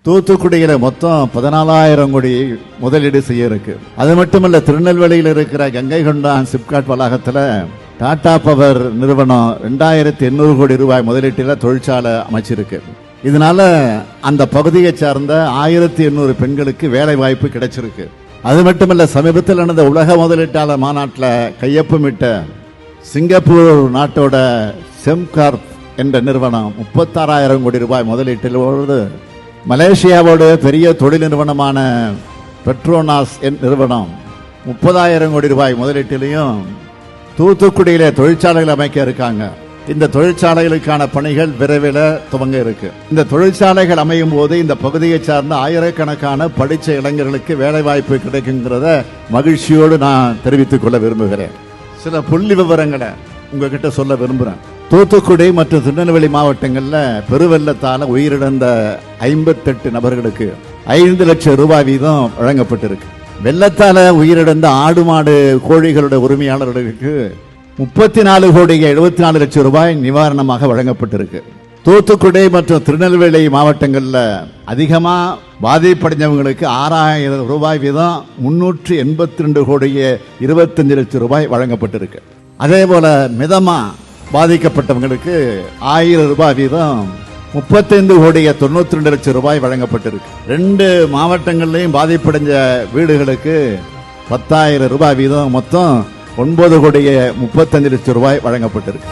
தூத்துக்குடியில மொத்தம் 14,000 கோடி முதலீடு செய்ய இருக்கு. அது மட்டுமல்ல, திருநெல்வேலியில் இருக்கிற கங்கை கொண்டான் சிப்காட் வளாகத்தில் டாடா பவர் நிறுவனம் 2,800 கோடி ரூபாய் முதலீட்டில் தொழிற்சாலை அமைச்சிருக்கு. இதனால அந்த பகுதியை சார்ந்த 1,800 பெண்களுக்கு வேலை வாய்ப்பு கிடைச்சிருக்கு. அது மட்டுமல்ல, சமீபத்தில் நடந்த உலக முதலீட்டாளர் மாநாட்டில் கையொப்பமிட்ட சிங்கப்பூர் நாட்டோட செம்கார்ப் என்ற நிறுவனம் 36,000 கோடி ரூபாய் முதலீட்டிலோடு மலேசியாவோட பெரிய தொழில் நிறுவனமான பெட்ரோனாஸ் நிறுவனம் 30,000 கோடி ரூபாய் முதலீட்டிலையும் தூத்துக்குடியில தொழிற்சாலைகள் அமைக்க இருக்காங்க. இந்த தொழிற்சாலைகளுக்கான பணிகள் விரைவில் துவங்க இருக்கு. இந்த தொழிற்சாலைகள் அமையும் போது இந்த பகுதியை சார்ந்த ஆயிரக்கணக்கான படித்த இளைஞர்களுக்கு வேலை வாய்ப்பு கிடைக்குங்கிறத மகிழ்ச்சியோடு நான் தெரிவித்துக் கொள்ள விரும்புகிறேன். சில புள்ளி விவரங்களை உங்ககிட்ட சொல்ல விரும்புகிறேன். தூத்துக்குடி மற்றும் திருநெல்வேலி மாவட்டங்களில் பெருவெள்ளத்தால் உயிரிழந்த 58 நபர்களுக்கு 5 லட்சம் ரூபாய் வீதம் வழங்கப்பட்டிருக்கு. வெள்ளத்தால உயிரிழந்த ஆடு மாடு கோழிகளுடைய உரிமையாளர்களுக்கு 34 கோடி 74 லட்சம் ரூபாய் நிவாரணமாக வழங்கப்பட்டிருக்கு. தூத்துக்குடி மற்றும் திருநெல்வேலி மாவட்டங்களில் அதிகமாக பாதிப்படைஞ்சவங்களுக்கு 6,000 ரூபாய் வீதம் 382 கோடி 25 லட்சம் ரூபாய் வழங்கப்பட்டிருக்கு. அதே போல மிதமா பாதிக்கப்பட்டவங்களுக்கு 1,000 ரூபாய் வீதம் 35 கோடி 92 லட்சம் ரூபாய் வழங்கப்பட்டிருக்கு. 2 மாவட்டங்கள்லையும் பாதிப்படைஞ்ச வீடுகளுக்கு 10,000 ரூபாய் வீதம் மொத்தம் 9 கோடி 35 லட்சம் ரூபாய் வழங்கப்பட்டிருக்கு.